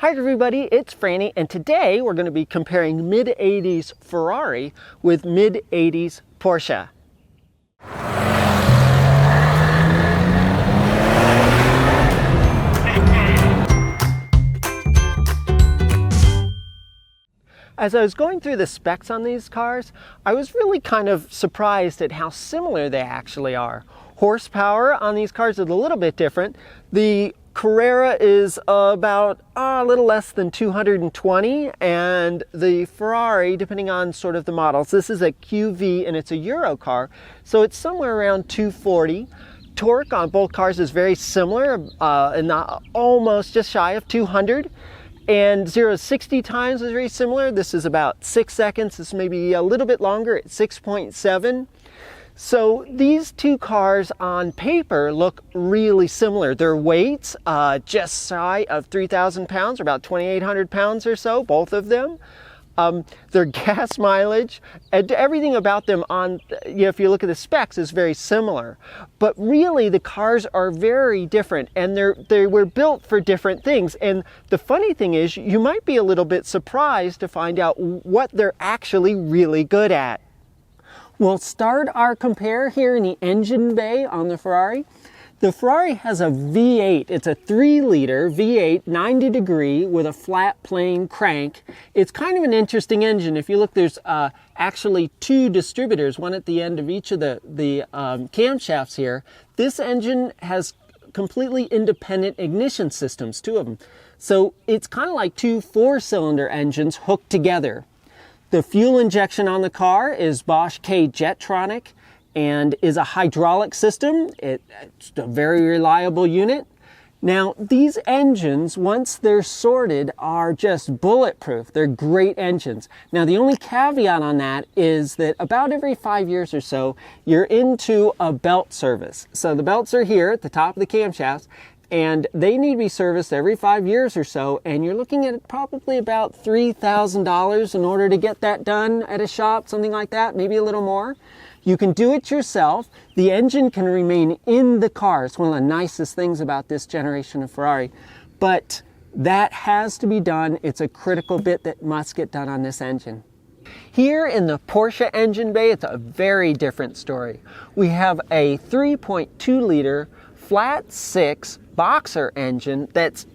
Hi everybody, it's Franny, and today we're going to be comparing mid-80s Ferrari with mid-80s Porsche. As I was going through the specs on these cars, I was really kind of surprised at how similar they actually are. Horsepower on these cars is a little bit different. The Carrera is about a little less than 220, and the Ferrari, depending on sort of the models, this is a QV and it's a Euro car, so it's somewhere around 240. Torque on both cars is very similar, and not almost just shy of 200. And 0 to 60 times is very similar. This is about 6 seconds. This may be a little bit longer at 6.7. So these two cars on paper look really similar. Their weights just shy of 3,000 pounds, or about 2,800 pounds or so, both of them. Their gas mileage and everything about them on, if you look at the specs, is very similar. But really the cars are very different, and they were built for different things. And the funny thing is, you might be a little bit surprised to find out what they're actually really good at. We'll start our compare here in the engine bay on the Ferrari. The Ferrari has a V8. It's a 3-liter V8, 90 degree with a flat plane crank. It's kind of an interesting engine. If you look, there's actually two distributors, one at the end of each of the camshafts here. This engine has completely independent ignition systems, two of them. So it's kind of like two 4-cylinder engines hooked together. The fuel injection on the car is Bosch K Jetronic and is a hydraulic system. It's a very reliable unit. Now, these engines, once they're sorted, are just bulletproof. They're great engines. Now, the only caveat on that is that about every 5 years or so, you're into a belt service. So the belts are here at the top of the camshafts, and they need to be serviced every 5 years or so, and you're looking at probably about $3,000 in order to get that done at a shop, something like that, maybe a little more. You can do it yourself. The engine can remain in the car. It's one of the nicest things about this generation of Ferrari, but that has to be done. It's a critical bit that must get done on this engine. Here in the Porsche engine bay, it's a very different story. We have a 3.2-liter flat 6 boxer engine that's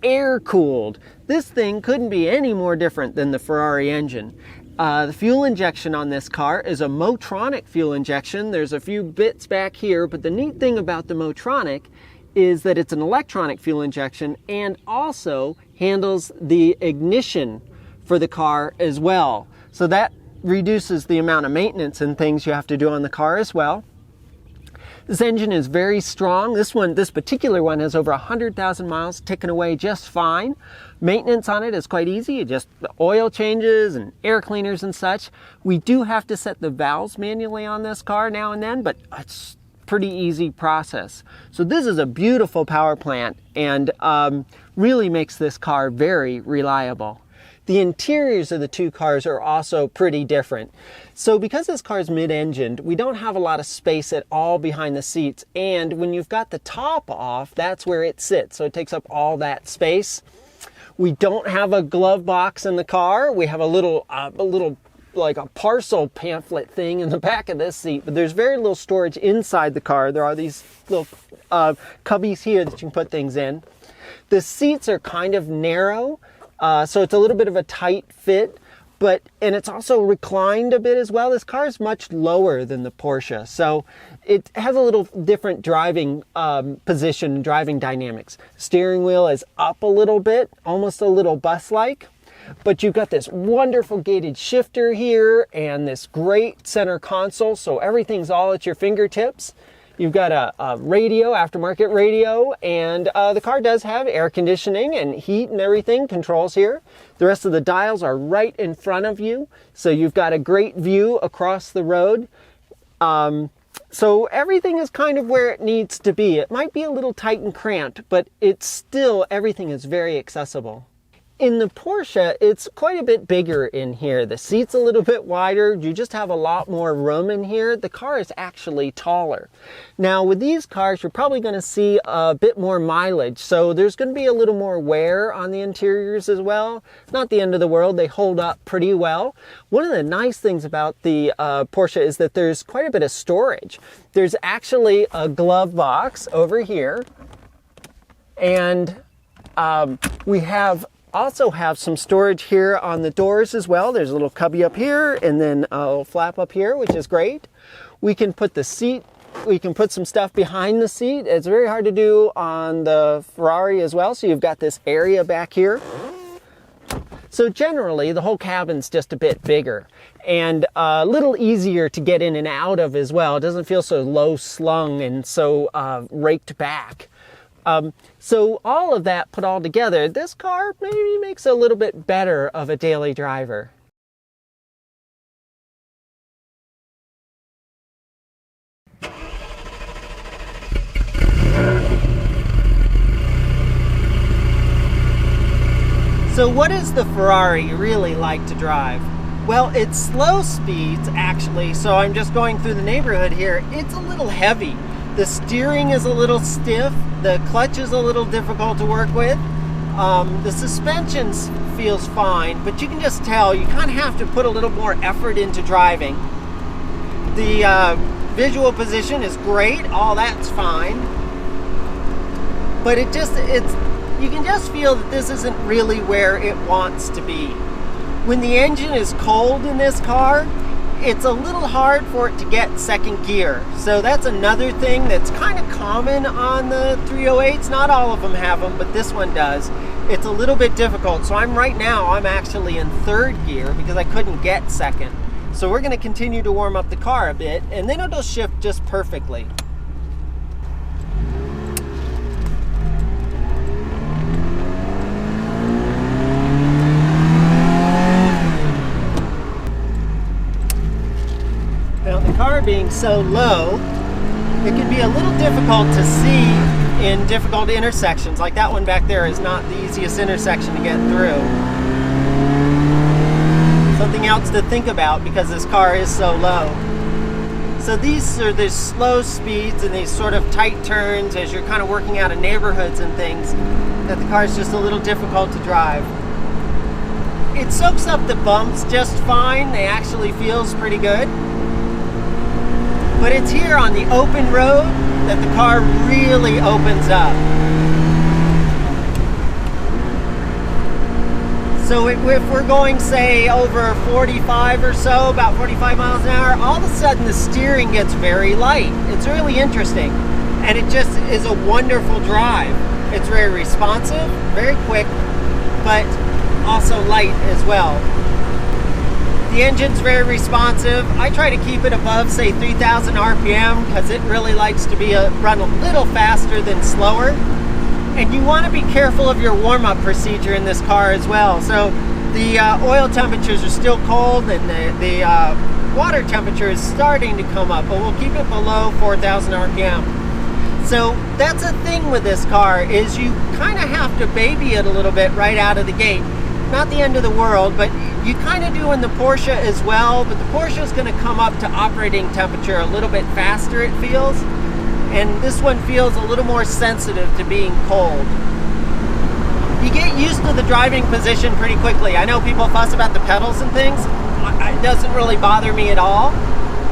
air-cooled. This thing couldn't be any more different than the Ferrari engine. The fuel injection on this car is a Motronic fuel injection. There's a few bits back here, but the neat thing about the Motronic is that it's an electronic fuel injection and also handles the ignition for the car as well. So that reduces the amount of maintenance and things you have to do on the car as well. This engine is very strong. This particular one has over 100,000 miles, ticking away just fine. Maintenance on it is quite easy. Just oil changes and air cleaners and such. We do have to set the valves manually on this car now and then, but it's a pretty easy process. So this is a beautiful power plant, and really makes this car very reliable. The interiors of the two cars are also pretty different. So because this car is mid-engined, we don't have a lot of space at all behind the seats, and when you've got the top off, that's where it sits, so it takes up all that space. We don't have a glove box in the car. We have a little like a parcel pamphlet thing in the back of this seat, but there's very little storage inside the car. There are these little cubbies here that you can put things in. The seats are kind of narrow, so it's a little bit of a tight fit, and it's also reclined a bit as well. This car is much lower than the Porsche, so it has a little different driving position, driving dynamics. Steering wheel is up a little bit, almost a little bus-like, but you've got this wonderful gated shifter here and this great center console, so everything's all at your fingertips. You've got a radio, aftermarket radio, and the car does have air conditioning and heat and everything, controls here. The rest of the dials are right in front of you, so you've got a great view across the road. So everything is kind of where it needs to be. It might be a little tight and cramped, but it's still, everything is very accessible. In the Porsche, it's quite a bit bigger in here. The seat's a little bit wider. You just have a lot more room in here. The car is actually taller. Now, with these cars, you're probably going to see a bit more mileage. So there's going to be a little more wear on the interiors as well. Not the end of the world. They hold up pretty well. One of the nice things about the Porsche is that there's quite a bit of storage. There's actually a glove box over here. And we also have some storage here on the doors as well. There's a little cubby up here and then a little flap up here, which is great. We can put some stuff behind the seat. It's very hard to do on the Ferrari as well. So you've got this area back here. So generally the whole cabin's just a bit bigger and a little easier to get in and out of as well. It doesn't feel so low slung and so raked back. So all of that put all together, this car maybe makes a little bit better of a daily driver. So what does the Ferrari really like to drive? Well, it's slow speeds actually, so I'm just going through the neighborhood here. It's a little heavy. The steering is a little stiff, the clutch is a little difficult to work with. The suspension feels fine, but you can just tell you kind of have to put a little more effort into driving. The visual position is great, all that's fine. But you can just feel that this isn't really where it wants to be. When the engine is cold in this car, it's a little hard for it to get second gear. So that's another thing that's kind of common on the 308s. Not all of them have them, but this one does. It's a little bit difficult. So I'm actually in third gear because I couldn't get second. So we're going to continue to warm up the car a bit and then it'll shift just perfectly. Car being so low, it can be a little difficult to see in difficult intersections. Like that one back there is not the easiest intersection to get through. Something else to think about because this car is so low. So these are the slow speeds and these sort of tight turns as you're kind of working out of neighborhoods and things that the car is just a little difficult to drive. It soaks up the bumps just fine. It actually feels pretty good. But it's here on the open road that the car really opens up. So if we're going, say, over 45 or so, about 45 miles an hour, all of a sudden the steering gets very light. It's really interesting. And it just is a wonderful drive. It's very responsive, very quick, but also light as well. The engine's very responsive. I try to keep it above, say, 3,000 RPM because it really likes to be run a little faster than slower. And you want to be careful of your warm-up procedure in this car as well. So the oil temperatures are still cold and the water temperature is starting to come up, but we'll keep it below 4,000 RPM. So that's a thing with this car is you kind of have to baby it a little bit right out of the gate. Not the end of the world, but you kind of do in the Porsche as well, but the Porsche is going to come up to operating temperature a little bit faster, it feels. And this one feels a little more sensitive to being cold. You get used to the driving position pretty quickly. I know people fuss about the pedals and things. It doesn't really bother me at all.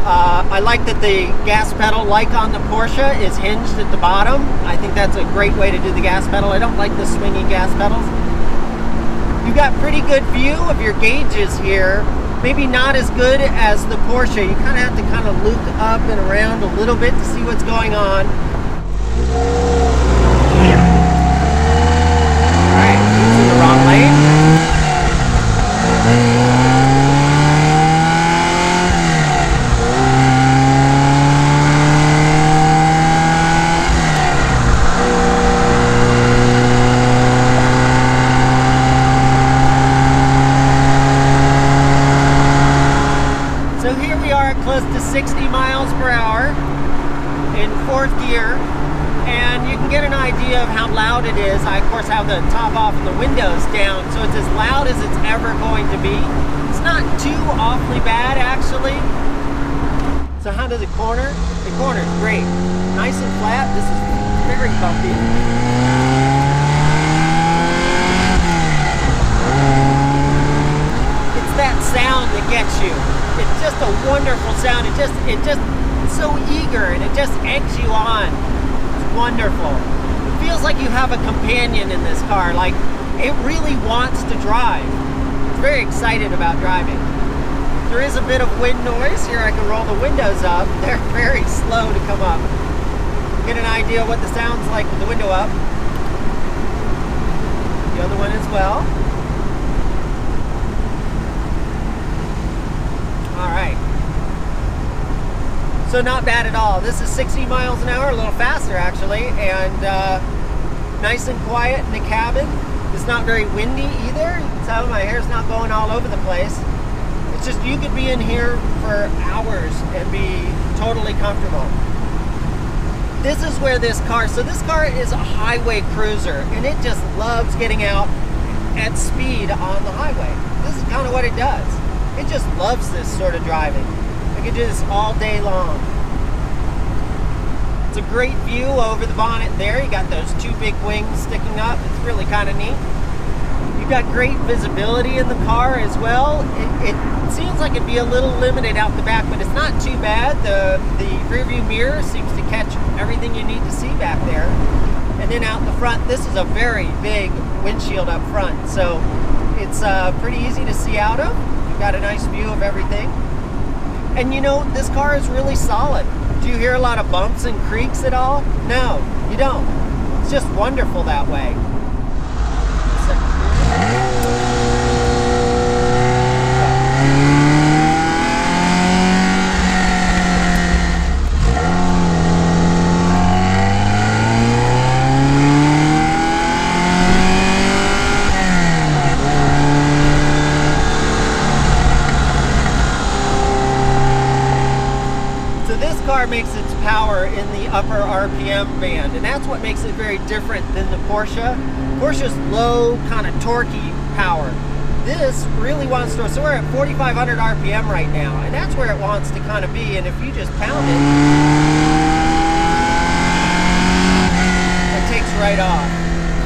I like that the gas pedal, like on the Porsche, is hinged at the bottom. I think that's a great way to do the gas pedal. I don't like the swingy gas pedals. You've got pretty good view of your gauges here. Maybe not as good as the Porsche. You kind of have to kind of loop up and around a little bit to see what's going on. Alright, he's in the wrong lane. Close to 60 miles per hour in fourth gear, and you can get an idea idea of how loud it is, I of course have the top off and the windows down, so it's as loud as it's ever going to be. It's not too awfully bad actually. So how does it corner? It corners great. Nice and flat. This is very bumpy. It's that sound that gets you. It's just a wonderful sound. It just it's so eager and it just eggs you on. It's wonderful. It feels like you have a companion in this car. Like it really wants to drive. It's very excited about driving. There is a bit of wind noise. Here I can roll the windows up. They're very slow to come up. Get an idea of what the sound's like with the window up. The other one as well. All right. So not bad at all. This is 60 miles an hour, a little faster actually, and nice and quiet in the cabin. It's not very windy either. You can tell my hair's not going all over the place. It's just you could be in here for hours and be totally comfortable. This is where this car, so this car is a highway cruiser and it just loves getting out at speed on the highway. This is kind of what it does. It just loves this sort of driving. I could do this all day long. It's a great view over the bonnet there. You got those two big wings sticking up. It's really kind of neat. You've got great visibility in the car as well. It seems like it'd be a little limited out the back, but it's not too bad. The rear view mirror seems to catch everything you need to see back there. And then out the front, this is a very big windshield up front, so it's pretty easy to see out of. You've got a nice view of everything. And you know, this car is really solid. Do you hear a lot of bumps and creaks at all? No, you don't. It's just wonderful that way. Makes its power in the upper RPM band, and that's what makes it very different than the Porsche. Porsche's low, kind of torquey power. This really wants to, so we're at 4,500 RPM right now, and that's where it wants to kind of be, and if you just pound it, it takes right off.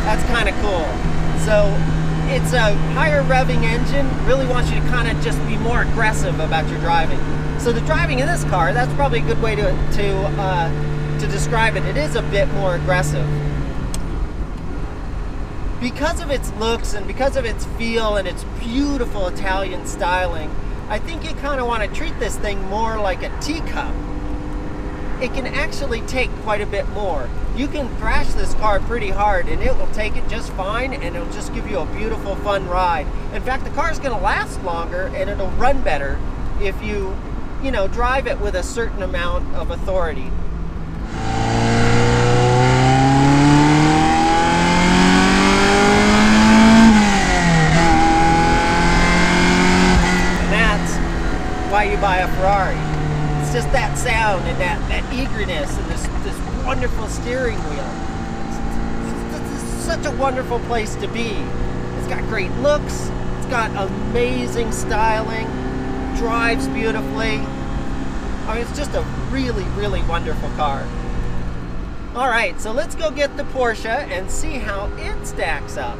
That's kind of cool. So it's a higher revving engine, really wants you to kind of just be more aggressive about your driving. So the driving in this car, that's probably a good way to describe it. It is a bit more aggressive. Because of its looks and because of its feel and its beautiful Italian styling, I think you kind of want to treat this thing more like a teacup. It can actually take quite a bit more. You can thrash this car pretty hard and it will take it just fine, and it'll just give you a beautiful, fun ride. In fact, the car is going to last longer and it'll run better if you drive it with a certain amount of authority. And that's why you buy a Ferrari. It's just that sound and that eagerness and this wonderful steering wheel. It's such a wonderful place to be. It's got great looks. It's got amazing styling. Drives beautifully. I mean, it's just a really, really wonderful car. All right, so let's go get the Porsche and see how it stacks up.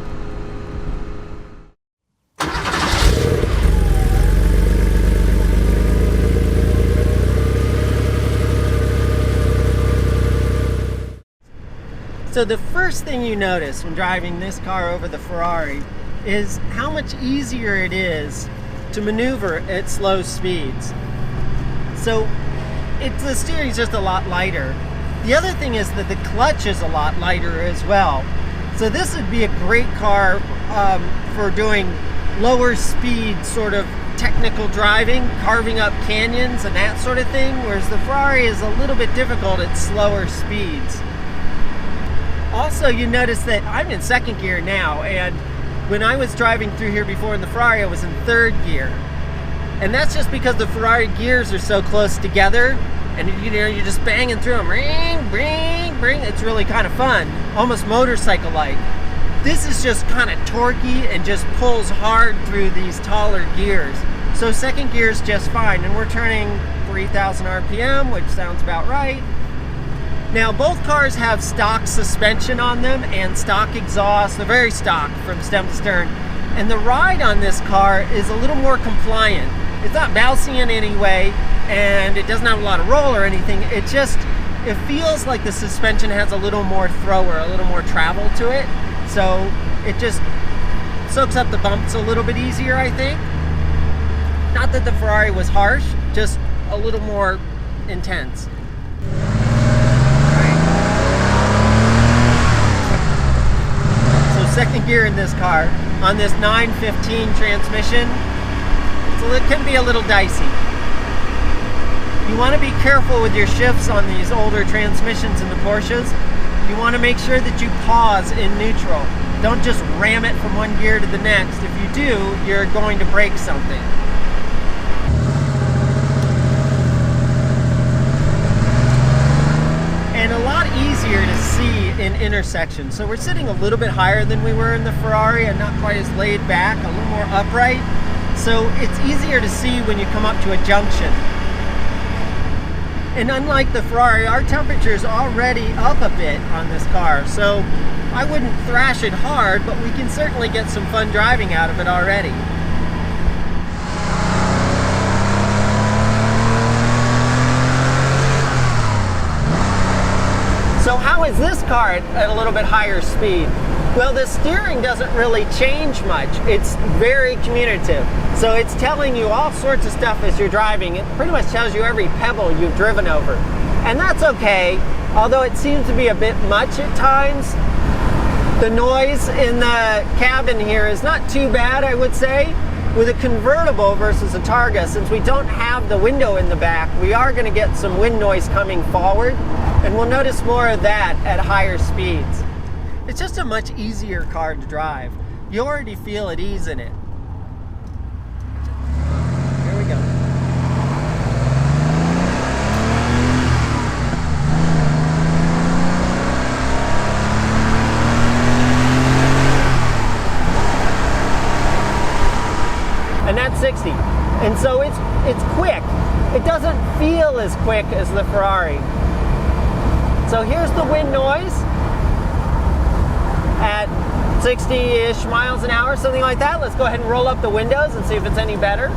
So the first thing you notice when driving this car over the Ferrari is how much easier it is to maneuver at slow speeds. So the steering's just a lot lighter. The other thing is that the clutch is a lot lighter as well. So this would be a great car for doing lower speed sort of technical driving, carving up canyons and that sort of thing, whereas the Ferrari is a little bit difficult at slower speeds. Also, you notice that I'm in second gear now, and when I was driving through here before in the Ferrari, I was in third gear. And that's just because the Ferrari gears are so close together, And you're just banging through them. Ring, ring, ring. It's really kind of fun. Almost motorcycle-like. This is just kind of torquey and just pulls hard through these taller gears. So second gear is just fine. And we're turning 3,000 RPM, which sounds about right. Now, both cars have stock suspension on them and stock exhaust. They're very stock from stem to stern. And the ride on this car is a little more compliant. It's not bouncy in any way, and it doesn't have a lot of roll or anything. It feels like the suspension has a little more throw or a little more travel to it. So it just soaks up the bumps a little bit easier, I think. Not that the Ferrari was harsh, just a little more intense. Second gear in this car on this 915 transmission, it can be a little dicey. You want to be careful with your shifts on these older transmissions in the Porsches. You want to make sure that you pause in neutral. Don't just ram it from one gear to the next. If you do, you're going to break something. And a lot easier to see in intersections. So we're sitting a little bit higher than we were in the Ferrari and not quite as laid back, a little more upright. So it's easier to see when you come up to a junction. And unlike the Ferrari, our temperature is already up a bit on this car. So I wouldn't thrash it hard, but we can certainly get some fun driving out of it already. So how is this car at a little bit higher speed? Well, the steering doesn't really change much. It's very commutative. So it's telling you all sorts of stuff as you're driving. It pretty much tells you every pebble you've driven over. And that's okay, although it seems to be a bit much at times. The noise in the cabin here is not too bad, I would say. With a convertible versus a Targa, since we don't have the window in the back, we are going to get some wind noise coming forward. And we'll notice more of that at higher speeds. It's just a much easier car to drive. You already feel at ease in it. Here we go. And that's 60. And so it's quick. It doesn't feel as quick as the Ferrari. So here's the wind noise at 60-ish miles an hour, something like that. Let's go ahead and roll up the windows and see if it's any better.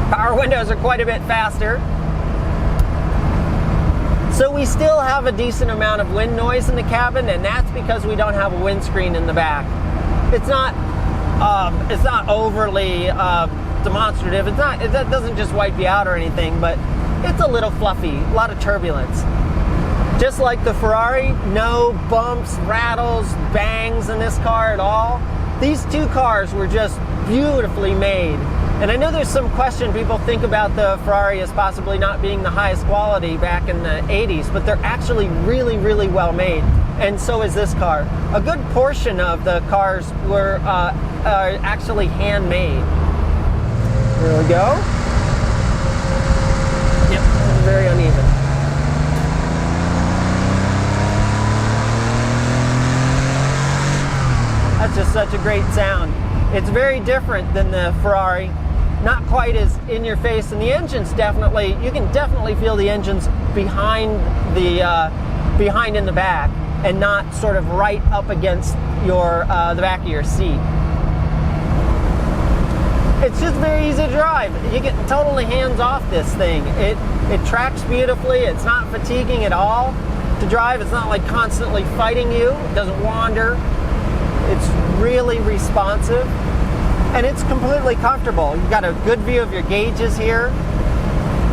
Power windows are quite a bit faster. So we still have a decent amount of wind noise in the cabin, and that's because we don't have a windscreen in the back. It's not overly demonstrative. It doesn't just wipe you out or anything, but it's a little fluffy, a lot of turbulence. Just like the Ferrari, no bumps, rattles, bangs in this car at all. These two cars were just beautifully made. And I know there's some question, people think about the Ferrari as possibly not being the highest quality back in the 80s, but they're actually really, really well made. And so is this car. A good portion of the cars were actually handmade. There we go. Yep, very uneven. That's just such a great sound. It's very different than the Ferrari. Not quite as in your face, and the engine's definitely, you can definitely feel the engine's behind in the back and not sort of right up against your the back of your seat. It's just very easy to drive. You get totally hands off this thing. It tracks beautifully. It's not fatiguing at all to drive. It's not like constantly fighting you. It doesn't wander. It's really responsive, and it's completely comfortable. You've got a good view of your gauges here.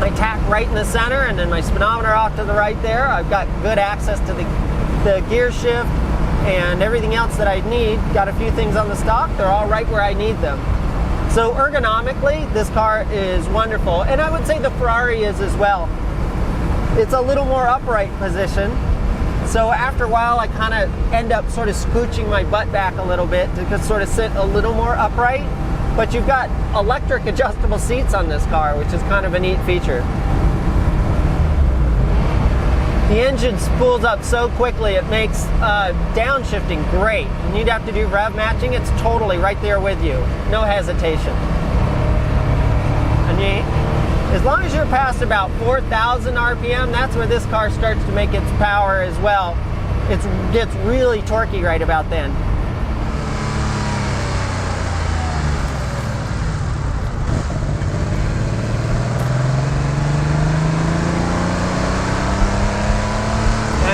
My tack right in the center, and then my speedometer off to the right there. I've got good access to the gear shift and everything else that I need. Got a few things on the stock. They're all right where I need them. So ergonomically, this car is wonderful, and I would say the Ferrari is as well. It's a little more upright position. So after a while, I kind of end up sort of scooching my butt back a little bit to sort of sit a little more upright. But you've got electric adjustable seats on this car, which is kind of a neat feature. The engine spools up so quickly, it makes downshifting great. When you'd have to do rev matching, it's totally right there with you. No hesitation. And as long as you're past about 4,000 RPM, that's where this car starts to make its power as well. It gets really torquey right about then.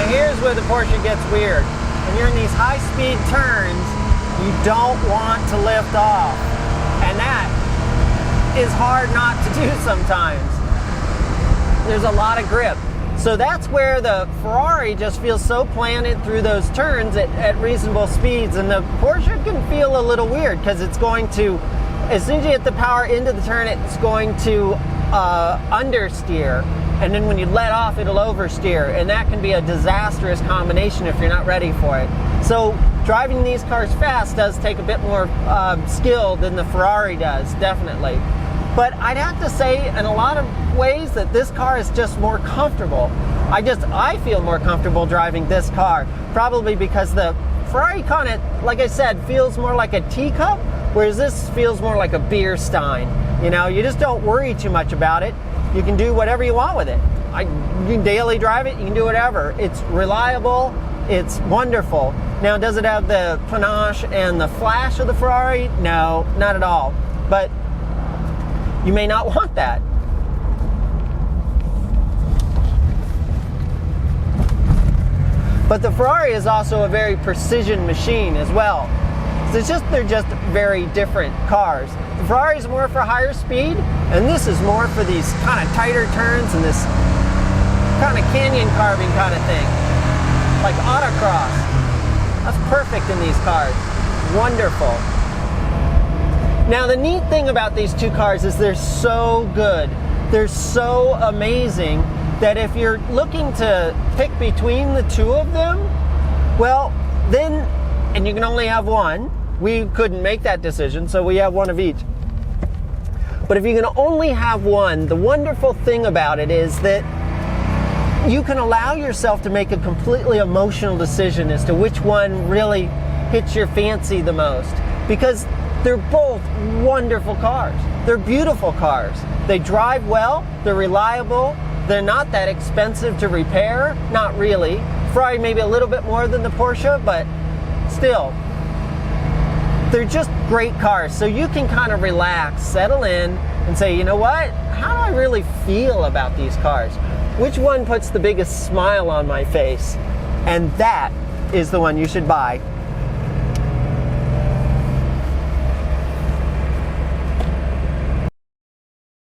Here's where the Porsche gets weird. When you're in these high-speed turns, you don't want to lift off. And that is hard not to do sometimes. There's a lot of grip. So that's where the Ferrari just feels so planted through those turns at reasonable speeds. And the Porsche can feel a little weird because it's going to, as soon as you hit the power into the turn, it's going to understeer. And then when you let off, it'll oversteer, and that can be a disastrous combination if you're not ready for it. So driving these cars fast does take a bit more skill than the Ferrari does, definitely. But I'd have to say, in a lot of ways, that this car is just more comfortable. I feel more comfortable driving this car, probably because the Ferrari kind of, like I said, feels more like a teacup, whereas this feels more like a beer stein. You know, you just don't worry too much about it. You can do whatever you want with it. You can daily drive it, you can do whatever. It's reliable, it's wonderful. Now, does it have the panache and the flash of the Ferrari? No, not at all. But you may not want that. But the Ferrari is also a very precision machine as well. So they're just very different cars. The Ferrari is more for higher speed, and this is more for these kind of tighter turns and this kind of canyon carving kind of thing, like autocross. That's perfect in these cars. Wonderful. Now, the neat thing about these two cars is they're so good. They're so amazing that if you're looking to pick between the two of them, well, then, and you can only have one. We couldn't make that decision, so we have one of each. But if you can only have one, the wonderful thing about it is that you can allow yourself to make a completely emotional decision as to which one really hits your fancy the most. Because they're both wonderful cars. They're beautiful cars. They drive well, they're reliable, they're not that expensive to repair, not really. Ferrari maybe a little bit more than the Porsche, but still. They're just great cars, so you can kind of relax, settle in, and say, you know what? How do I really feel about these cars? Which one puts the biggest smile on my face? And that is the one you should buy.